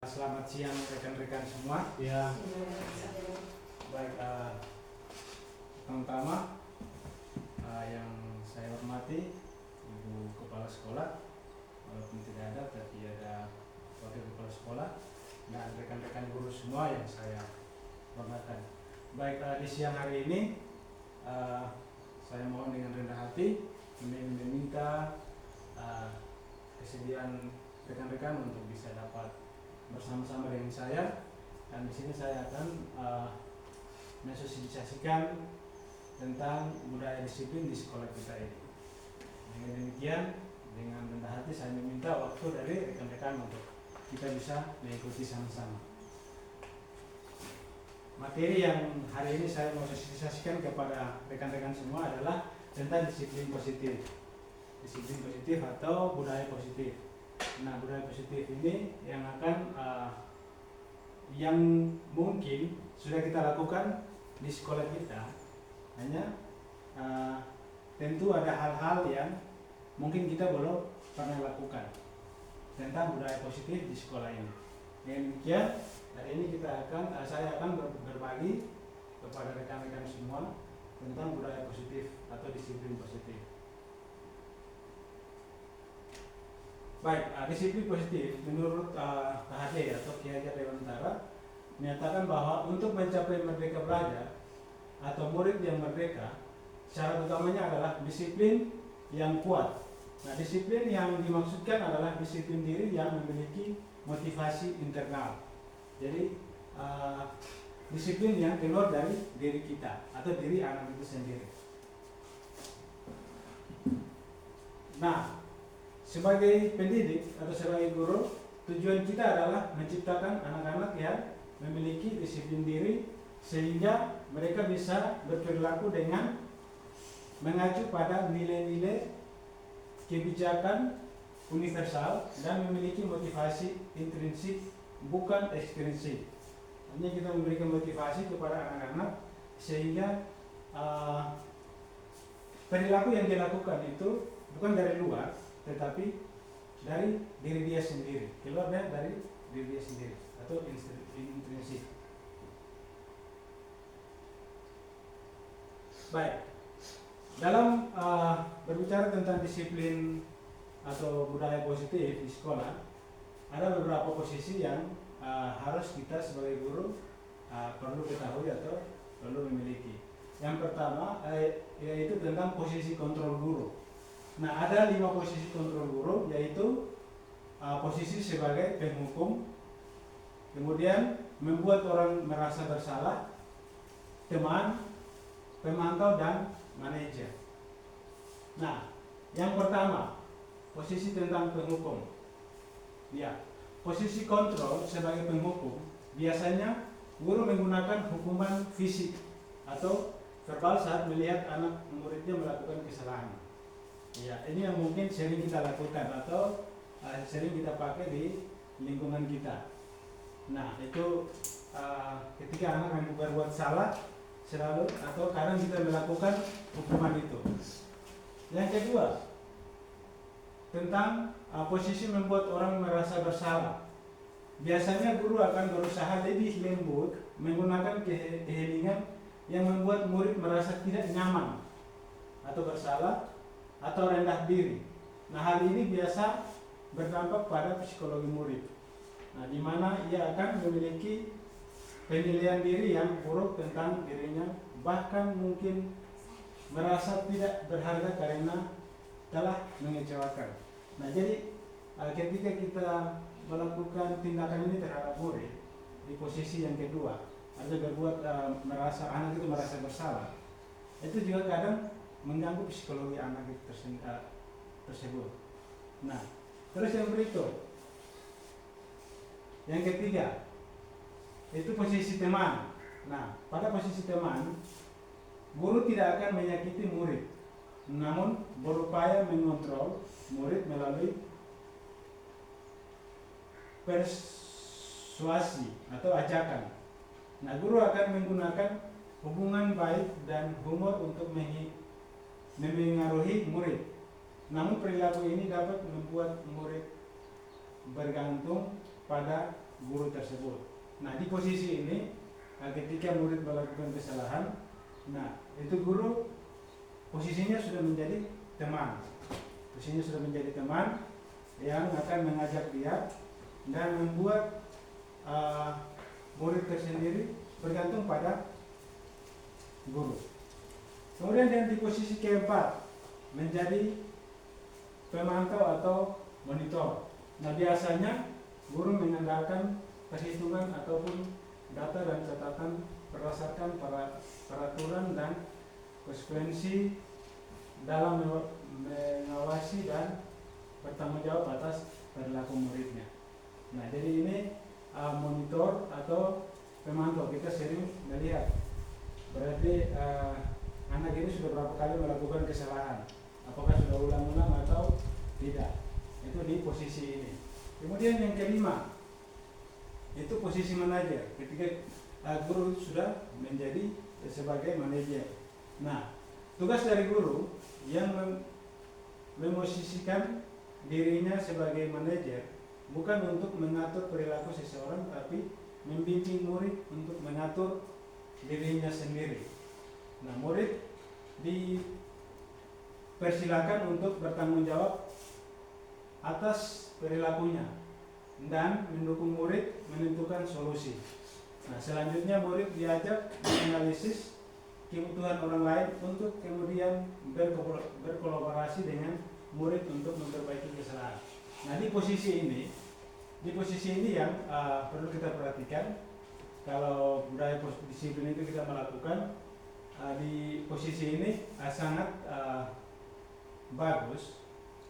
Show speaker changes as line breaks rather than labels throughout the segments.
Selamat siang rekan-rekan semua.
Ya,
Baik, pertama yang saya hormati Ibu Kepala Sekolah, walaupun tidak ada tapi ada Wakil Kepala Sekolah dan rekan-rekan guru semua yang saya hormatkan. Baik, di siang hari ini saya mohon dengan rendah hati meminta kesediaan rekan-rekan untuk bisa dapat bersama-sama dengan saya, dan di sini saya akan mensosialisasikan tentang budaya disiplin di sekolah kita ini. Dengan demikian, dengan rendah hati saya meminta waktu dari rekan-rekan untuk kita bisa mengikuti sama-sama. Materi yang hari ini saya mau sosialisasikan kepada rekan-rekan semua adalah tentang disiplin positif. Disiplin positif atau budaya positif. Nah, budaya positif ini yang akan yang mungkin sudah kita lakukan di sekolah kita, hanya tentu ada hal-hal yang mungkin kita belum pernah lakukan tentang budaya positif di sekolah ini. Dengan demikian, hari ini saya akan berbagi kepada rekan-rekan semua tentang budaya positif atau disiplin positif. Baik, disiplin positif menurut KHD atau Ki Hajar Dewantara menyatakan bahwa untuk mencapai merdeka belajar atau murid yang merdeka, syarat utamanya adalah disiplin yang kuat. Nah, disiplin yang dimaksudkan adalah disiplin diri yang memiliki motivasi internal. Jadi disiplin yang keluar dari diri kita atau diri anak itu sendiri. Nah, sebagai pendidik atau sebagai guru, tujuan kita adalah menciptakan anak-anak yang memiliki disiplin diri sehingga mereka bisa berperilaku dengan mengacu pada nilai-nilai kebijakan universal dan memiliki motivasi intrinsik bukan ekstrinsik. Hanya kita memberikan motivasi kepada anak-anak sehingga perilaku yang dilakukan itu bukan dari luar, tetapi dari diri dia sendiri, keluarnya dari diri dia sendiri atau intrinsik. Baik, dalam berbicara tentang disiplin atau budaya positif di sekolah, ada beberapa posisi yang harus kita sebagai guru perlu ketahui atau perlu memiliki. Yang pertama yaitu tentang posisi kontrol guru. Nah, ada 5 posisi kontrol guru, yaitu posisi sebagai penghukum, kemudian membuat orang merasa bersalah, teman, pemantau, dan manajer. Nah, yang pertama, posisi tentang penghukum. Ya, posisi kontrol sebagai penghukum, biasanya guru menggunakan hukuman fisik atau verbal saat melihat anak muridnya melakukan kesalahan. Ya, ini yang mungkin sering kita lakukan atau sering kita pakai di lingkungan kita. Nah, itu ketika anak yang berbuat salah selalu atau kadang kita melakukan hukuman itu. Yang kedua, tentang posisi membuat orang merasa bersalah. Biasanya guru akan berusaha lebih lembut menggunakan keheningan yang membuat murid merasa tidak nyaman atau bersalah atau rendah diri. Nah, hal ini biasa berdampak pada psikologi murid. Nah, di mana ia akan memiliki penilaian diri yang buruk tentang dirinya, bahkan mungkin merasa tidak berharga karena telah mengecewakan. Nah, jadi ketika kita melakukan tindakan ini terhadap murid di posisi yang kedua, atau berbuat anak itu merasa bersalah, itu juga kadang mengganggu psikologi anak itu tersebut. Nah, terus yang berikut, yang ketiga, itu posisi teman. Nah, pada posisi teman, guru tidak akan menyakiti murid, namun berupaya mengontrol murid melalui persuasi atau ajakan. Nah, guru akan menggunakan hubungan baik dan humor untuk memengaruhi murid. Namun perilaku ini dapat membuat murid bergantung pada guru tersebut. Nah, di posisi ini ketika murid melakukan kesalahan, nah itu guru posisinya sudah menjadi teman. Posisinya sudah menjadi teman yang akan mengajak dia dan membuat murid tersendiri bergantung pada guru. Kemudian yang di posisi keempat menjadi pemantau atau monitor. Nah, biasanya guru mengandalkan perhitungan ataupun data dan catatan berdasarkan peraturan dan konsekuensi dalam mengawasi dan bertanggung jawab atas perilaku muridnya. Nah, jadi ini monitor atau pemantau, kita sering melihat berarti anak ini sudah berapa kali melakukan kesalahan, apakah sudah ulang-ulang atau tidak. Itu di posisi ini. Kemudian yang kelima itu posisi manajer, ketika guru sudah menjadi sebagai manajer. Nah, tugas dari guru yang memosisikan dirinya sebagai manajer bukan untuk mengatur perilaku seseorang, tapi membimbing murid untuk mengatur dirinya sendiri. Nah, murid dipersilakan untuk bertanggung jawab atas perilakunya dan mendukung murid menentukan solusi. Nah, selanjutnya murid diajak menganalisis kebutuhan orang lain untuk kemudian berkolaborasi dengan murid untuk memperbaiki kesalahan. Nah, di posisi ini yang perlu kita perhatikan. Kalau budaya disiplin itu kita melakukan di posisi ini sangat bagus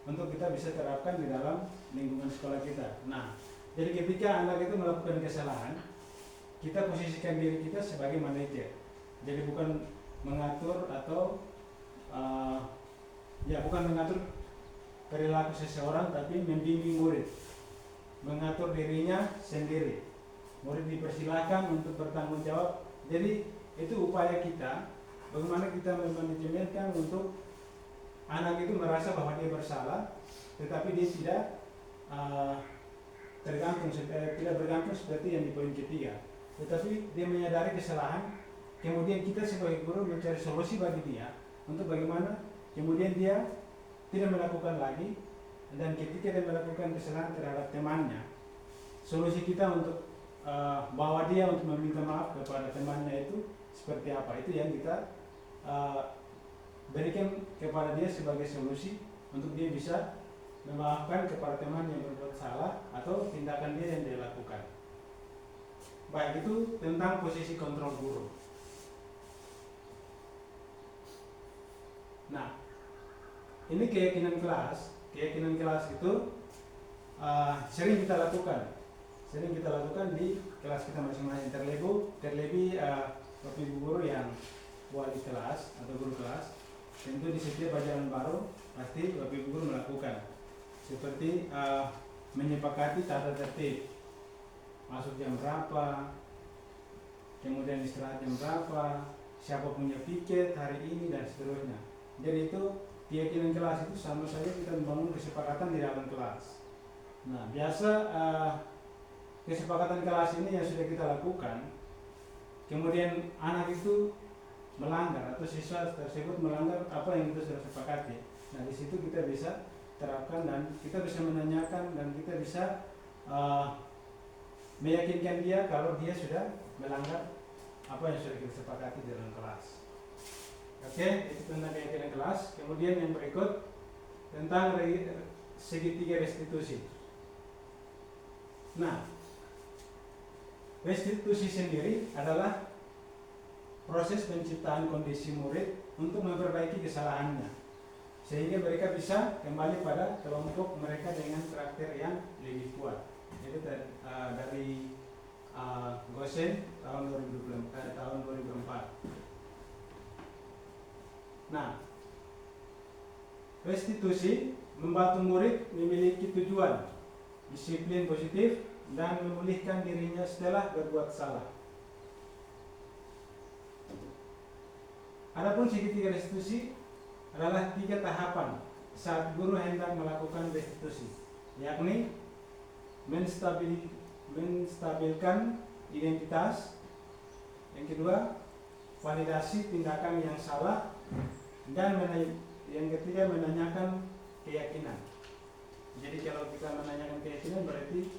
untuk kita bisa terapkan di dalam lingkungan sekolah kita. Nah, jadi ketika anak itu melakukan kesalahan, kita posisikan diri kita sebagai manajer. Jadi bukan mengatur atau bukan mengatur perilaku seseorang, tapi membimbing murid mengatur dirinya sendiri. Murid dipersilakan untuk bertanggung jawab. Jadi itu upaya kita, bagaimana kita memanajemenkan untuk anak itu merasa bahwa dia bersalah, tetapi dia tidak tidak bergantung seperti yang di poin ketiga, tetapi dia menyadari kesalahan. Kemudian kita sebagai guru mencari solusi bagi dia untuk bagaimana kemudian dia tidak melakukan lagi, dan ketika dia melakukan kesalahan terhadap temannya, solusi kita untuk bawa dia untuk meminta maaf kepada temannya itu seperti apa, itu yang kita berikan kepada dia sebagai solusi untuk dia bisa memaafkan kepada teman yang berbuat salah atau tindakan dia yang dia lakukan. Baik, itu tentang posisi kontrol guru. Nah, ini keyakinan kelas itu sering kita lakukan di kelas kita masing-masing. Terlebih Bapak Ibu guru yang wali kelas atau guru kelas, tentu di setiap ajaran baru pasti Bapak Ibu guru melakukan seperti menyepakati tata tertib, masuk jam berapa, kemudian istirahat jam berapa, siapa punya piket hari ini, dan seterusnya. Jadi itu keyakinan kelas itu sama saja kita membangun kesepakatan di dalam kelas. Nah, biasa kesepakatan kelas ini yang sudah kita lakukan, kemudian anak itu melanggar atau siswa tersebut melanggar apa yang kita sudah sepakati. Nah, di situ kita bisa terapkan dan kita bisa menanyakan dan kita bisa meyakinkan dia kalau dia sudah melanggar apa yang sudah kita sepakati dalam kelas. Oke, itu tentang keyakinan kelas. Kemudian yang berikut tentang segitiga restitusi. Nah, restitusi sendiri adalah proses penciptaan kondisi murid untuk memperbaiki kesalahannya, sehingga mereka bisa kembali pada kelompok mereka dengan karakter yang lebih kuat. Jadi dari Gosen tahun 2004. Nah, restitusi membantu murid memiliki tujuan disiplin positif dan memulihkan dirinya setelah berbuat salah. Adapun segitiga restitusi adalah 3 tahapan saat guru hendak melakukan restitusi, yakni menstabilkan identitas. Yang kedua, validasi tindakan yang salah. Dan yang ketiga, menanyakan keyakinan. Jadi kalau kita menanyakan keyakinan berarti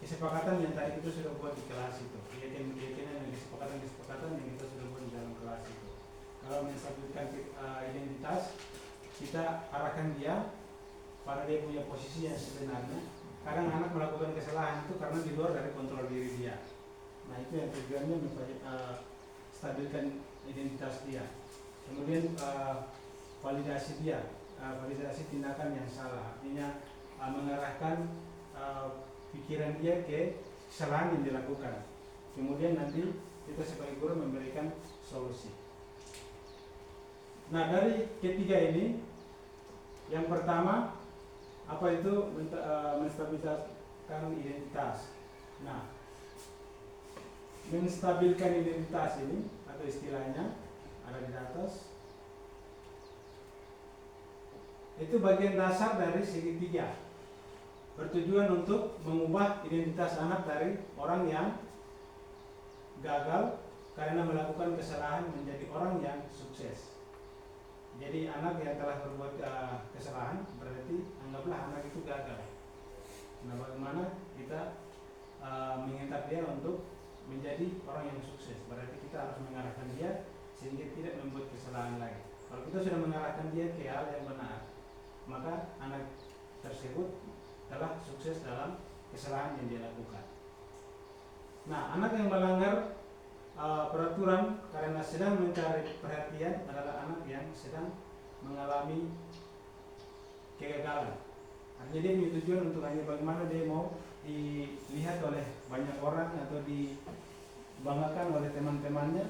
kesepakatan yang tadi kita sudah buat di kelas itu, keyakinan dan kesepakatan yang kita sudah buat di dalam kelas itu. Kalau menstabilkan identitas, kita arahkan dia pada dia punya posisi yang sebenarnya. Kadang anak melakukan kesalahan itu karena di luar dari kontrol diri dia. Nah itu yang tujuannya stabilkan identitas dia. Kemudian validasi dia, validasi tindakan yang salah, artinya mengarahkan pikiran dia ke kesalahan yang dilakukan. Kemudian nanti kita sebagai guru memberikan solusi. Nah dari ketiga ini, yang pertama apa itu menstabilkan identitas. Nah, menstabilkan identitas ini atau istilahnya ada di atas. Itu bagian dasar dari segitiga. Bertujuan untuk mengubah identitas anak dari orang yang gagal karena melakukan kesalahan menjadi orang yang sukses. Jadi anak yang telah berbuat kesalahan berarti anggaplah anak itu gagal. Nah bagaimana kita mengingat dia untuk menjadi orang yang sukses? Berarti kita harus mengarahkan dia sehingga tidak membuat kesalahan lagi. Kalau kita sudah mengarahkan dia ke hal yang benar, maka anak tersebut telah sukses dalam kesalahan yang dia lakukan. Nah anak yang melanggar peraturan karena sedang mencari perhatian adalah anak yang sedang mengalami kegagalan. Artinya dia punya tujuan untuk hanya bagaimana dia mau dilihat oleh banyak orang atau dibanggakan oleh teman-temannya,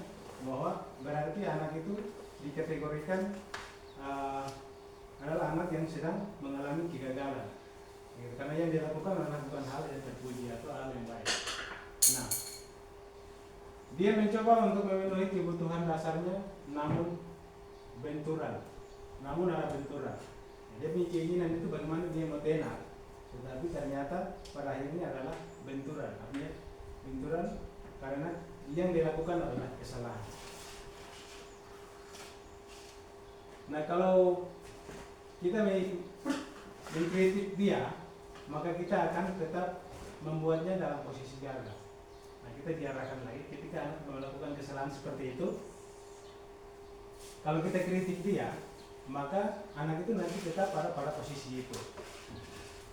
bahwa berarti anak itu dikategorikan adalah anak yang sedang mengalami kegagalan. Karena yang dilakukan adalah bukan hal yang terpuji atau hal yang baik. Nah, dia mencoba untuk memenuhi kebutuhan dasarnya, namun ada benturan. Dia punya keinginan itu bagaimana dia mau benar, tetapi ternyata pada akhirnya adalah benturan. Artinya benturan karena yang dilakukan adalah kesalahan. Nah kalau kita mengkritik dia, maka kita akan tetap membuatnya dalam posisi gagal. Nah kita diarahkan lagi ketika anak melakukan kesalahan seperti itu. Kalau kita kritik dia, maka anak itu nanti tetap pada posisi itu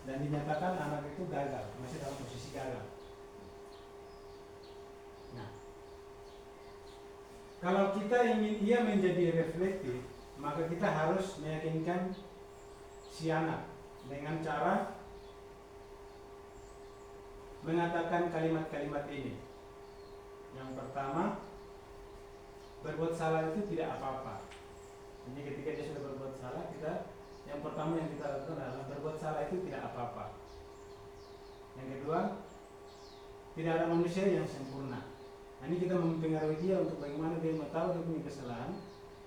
dan dinyatakan anak itu gagal, masih dalam posisi gagal. Nah, kalau kita ingin ia menjadi reflektif, maka kita harus meyakinkan si anak dengan cara mengatakan kalimat-kalimat ini. Yang pertama, berbuat salah itu tidak apa-apa. Jadi ketika dia sudah berbuat salah, yang pertama yang kita lakukan adalah berbuat salah itu tidak apa-apa. Yang kedua, tidak ada manusia yang sempurna. Nah, ini kita mempengaruhi dia untuk bagaimana dia mau tahu dia punya kesalahan,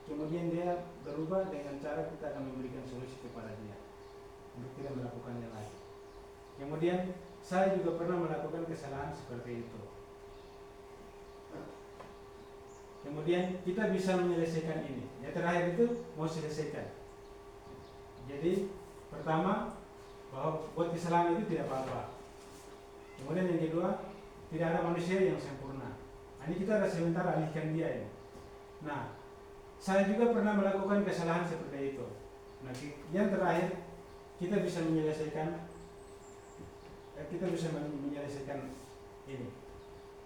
kemudian dia berubah dengan cara kita akan memberikan solusi kepada dia untuk tidak melakukannya lagi. Kemudian saya juga pernah melakukan kesalahan seperti itu. Kemudian kita bisa menyelesaikan ini. Yang terakhir itu mau selesaikan. Jadi pertama, bahwa buat kesalahan itu tidak apa-apa. Kemudian yang kedua, tidak ada manusia yang sempurna. Nah, ini kita harus sebentar alihkan dia ini. Nah, saya juga pernah melakukan kesalahan seperti itu. Nah, yang terakhir kita bisa menyelesaikan ini.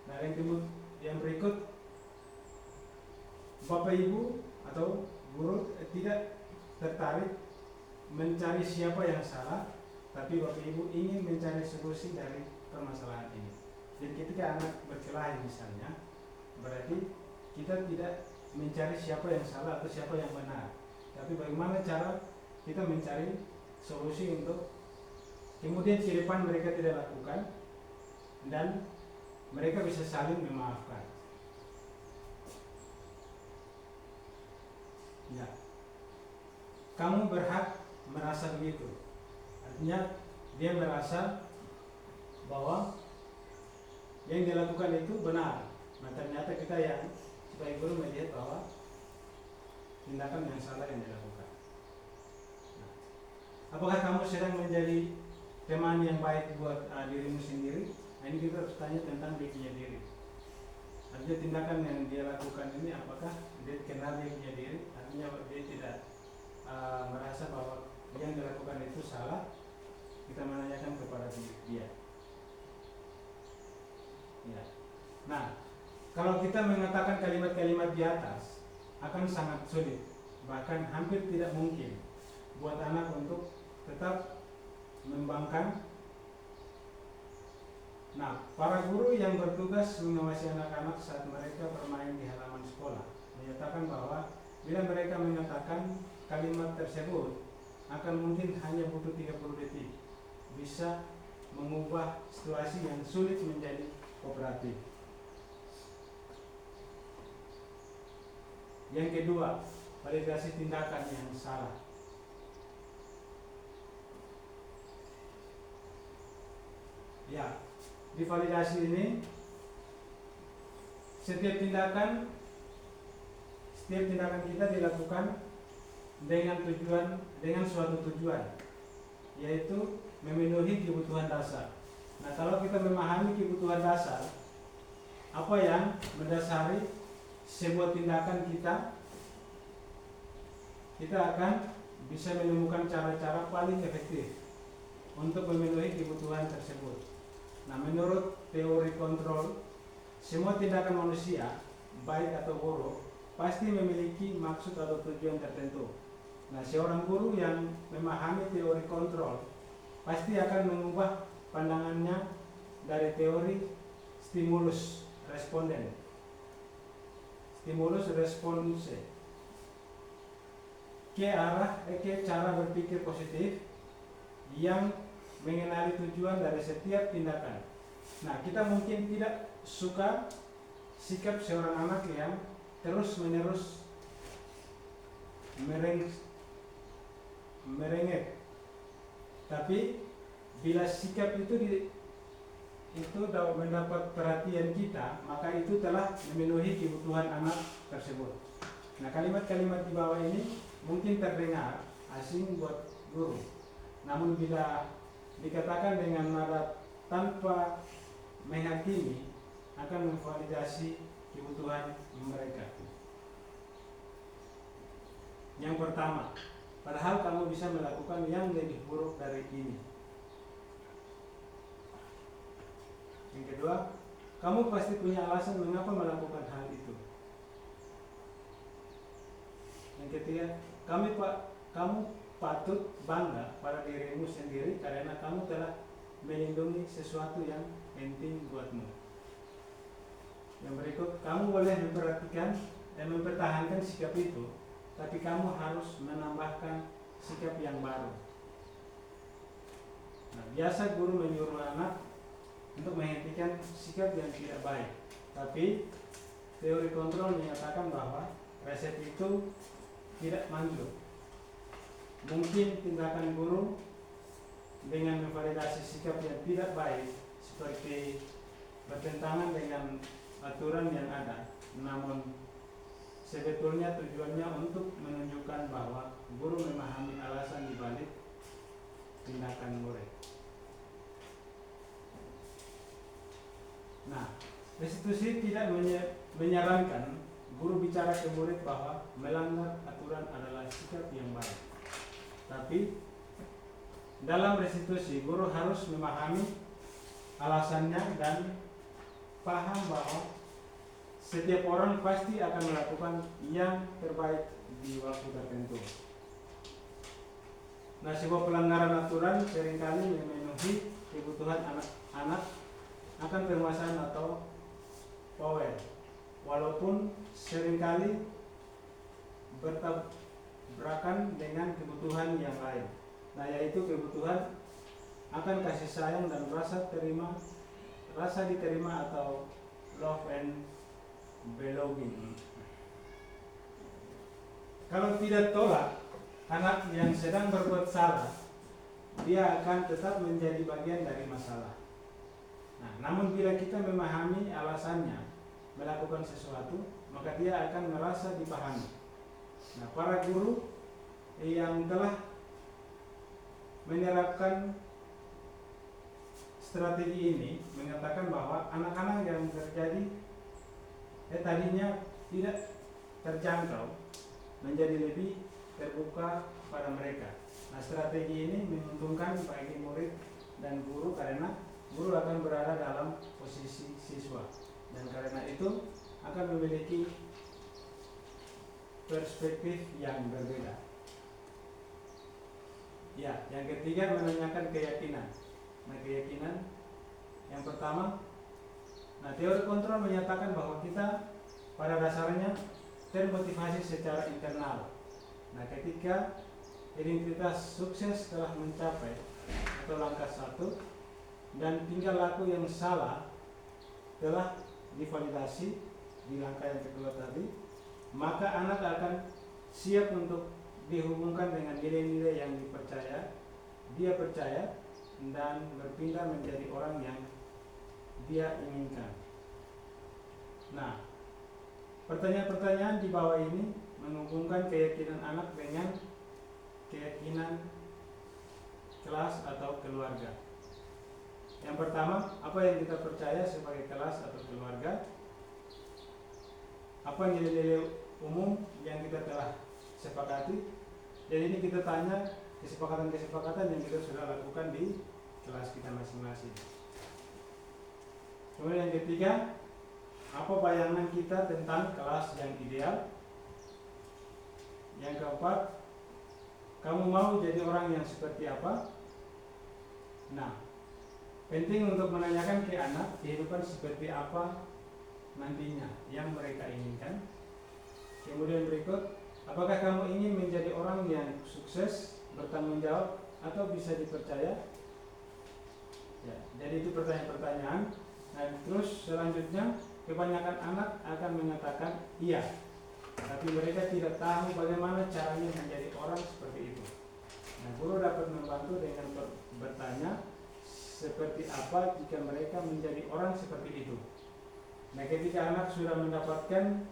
Nah, yang berikut, Bapak Ibu atau guru tidak tertarik mencari siapa yang salah, tapi Bapak Ibu ingin mencari solusi dari permasalahan ini. Jadi ketika anak berkelahi misalnya, berarti kita tidak mencari siapa yang salah atau siapa yang benar, tapi bagaimana cara kita mencari solusi untuk kemudian ke depan mereka tidak lakukan dan mereka bisa saling memaafkan. Ya, kamu berhak merasa begitu. Artinya dia merasa bahwa yang dilakukan itu benar. Nah ternyata kita yang sebagai guru melihat bahwa tindakan yang salah yang dilakukan. Nah, apakah kamu sedang menjadi teman yang baik buat dirimu sendiri? Nah, ini kita harus tanya tentang dia punya diri. Artinya tindakan yang dia lakukan ini apakah dia kenal dia punya diri? Artinya dia tidak merasa bahwa yang dilakukan itu salah. Kita menanyakan kepada dia. Ya. Nah, kalau kita mengatakan kalimat-kalimat di atas akan sangat sulit, bahkan hampir tidak mungkin buat anak untuk tetap membangkang. Nah, para guru yang bertugas mengawasi anak-anak saat mereka bermain di halaman sekolah menyatakan bahwa bila mereka mengatakan kalimat tersebut akan mungkin hanya butuh 30 detik bisa mengubah situasi yang sulit menjadi kooperatif. Yang kedua, validasi tindakan yang salah. Ya, di validasi ini setiap tindakan kita dilakukan dengan suatu tujuan, yaitu memenuhi kebutuhan dasar. Nah, kalau kita memahami kebutuhan dasar, apa yang mendasari sebuah tindakan kita akan bisa menemukan cara-cara paling efektif untuk memenuhi kebutuhan tersebut. Nah, menurut teori kontrol, semua tindakan manusia, baik atau buruk, pasti memiliki maksud atau tujuan tertentu. Nah, seorang guru yang memahami teori kontrol pasti akan mengubah pandangannya dari teori stimulus response ke cara berpikir positif yang mengenali tujuan dari setiap tindakan. Nah, kita mungkin tidak suka sikap seorang anak yang terus-menerus merengek. Tapi bila sikap itu mendapat perhatian kita, maka itu telah memenuhi kebutuhan anak tersebut. Nah, kalimat-kalimat di bawah ini mungkin terdengar asing buat guru. Namun bila dikatakan dengan nada tanpa menghakimi, akan memvalidasi kebutuhan mereka. Yang pertama, padahal kamu bisa melakukan yang lebih buruk dari ini. Yang kedua, kamu pasti punya alasan mengapa melakukan hal itu. Yang ketiga, kamu patut bangga pada dirimu sendiri karena kamu telah melindungi sesuatu yang penting buatmu. Yang berikut, kamu boleh memperhatikan dan mempertahankan sikap itu, tapi kamu harus menambahkan sikap yang baru. Nah, biasa guru menyuruh anak untuk menghentikan sikap yang tidak baik, tapi teori kontrol menyatakan bahwa resep itu tidak manjur. Mungkin tindakan guru dengan memvalidasi sikap yang tidak baik seperti bertentangan dengan aturan yang ada, namun sebetulnya tujuannya untuk menunjukkan bahwa guru memahami alasan dibalik tindakan murid. Nah, restitusi tidak menyarankan guru bicara ke murid bahwa melanggar aturan adalah sikap yang baik. Tapi dalam restitusi, guru harus memahami alasannya dan paham bahwa setiap orang pasti akan melakukan yang terbaik di waktu tertentu. Nah, sebuah pelanggaran aturan seringkali memenuhi kebutuhan anak-anak akan penguasaan atau power, walaupun seringkali bertabrakan dengan kebutuhan yang lain. Nah, yaitu kebutuhan akan kasih sayang dan rasa diterima atau love and belonging. Kalau tidak tolak anak yang sedang berbuat salah, dia akan tetap menjadi bagian dari masalah. Nah, namun bila kita memahami alasannya melakukan sesuatu, maka dia akan merasa dipahami. Nah, para guru yang telah menerapkan strategi ini mengatakan bahwa anak-anak yang tadinya tidak terjangkau menjadi lebih terbuka pada mereka. Nah, strategi ini menguntungkan bagi murid dan guru karena guru akan berada dalam posisi siswa dan karena itu akan memiliki perspektif yang berbeda. Ya, yang ketiga menanyakan keyakinan. Nah, keyakinan yang pertama, teori kontrol menyatakan bahwa kita pada dasarnya termotivasi secara internal. Nah, ketika identitas sukses telah mencapai atau langkah 1 dan tingkah laku yang salah telah divalidasi di langkah yang kedua tadi, maka anak akan siap untuk dihubungkan dengan nilai-nilai yang dia percaya dan berpindah menjadi orang yang dia inginkan. Nah, pertanyaan-pertanyaan di bawah ini menghubungkan keyakinan anak dengan keyakinan kelas atau keluarga. Yang pertama, apa yang kita percaya sebagai kelas atau keluarga? Apa nilai-nilai umum yang kita telah sepakati? Jadi ini kita tanya kesepakatan-kesepakatan yang kita sudah lakukan di kelas kita masing-masing. Kemudian yang ketiga, apa bayangan kita tentang kelas yang ideal? Yang keempat, kamu mau jadi orang yang seperti apa? Nah, penting untuk menanyakan ke anak kehidupan seperti apa nantinya yang mereka inginkan. Kemudian berikut, apakah kamu ingin menjadi orang yang sukses, bertanggung jawab, atau bisa dipercaya? Ya, jadi itu pertanyaan-pertanyaan. Nah, terus selanjutnya kebanyakan anak akan mengatakan iya, tapi mereka tidak tahu bagaimana caranya menjadi orang seperti itu. Nah, guru dapat membantu dengan bertanya seperti apa jika mereka menjadi orang seperti itu. Nah, ketika anak sudah mendapatkan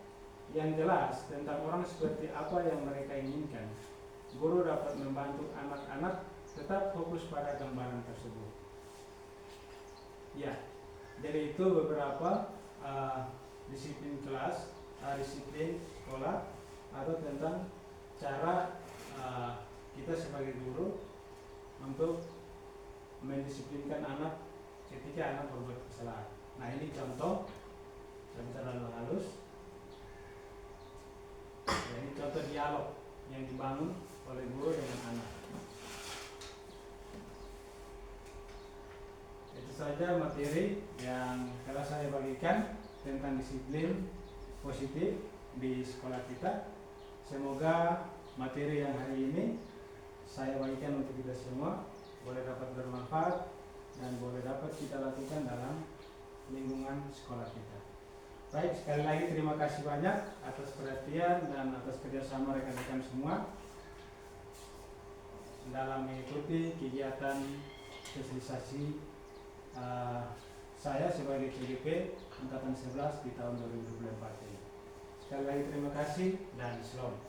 yang jelas tentang orang seperti apa yang mereka inginkan, guru dapat membantu anak-anak tetap fokus pada gambaran tersebut. Ya, jadi itu beberapa disiplin kelas, disiplin sekolah, atau tentang cara kita sebagai guru untuk mendisiplinkan anak ketika anak berbuat kesalahan. Nah, ini contoh, dan terlalu halus. Ya, ini contoh dialog yang dibangun oleh guru dengan anak. Itu saja materi yang telah saya bagikan tentang disiplin positif di sekolah kita. Semoga materi yang hari ini saya bagikan untuk kita semua boleh dapat bermanfaat dan boleh dapat kita lakukan dalam lingkungan sekolah kita. Baik, sekali lagi terima kasih banyak atas perhatian dan atas kerjasama rekan-rekan semua dalam mengikuti kegiatan sosialisasi saya sebagai CGP Angkatan 11 di tahun 2024 ini. Sekali lagi terima kasih dan shalom.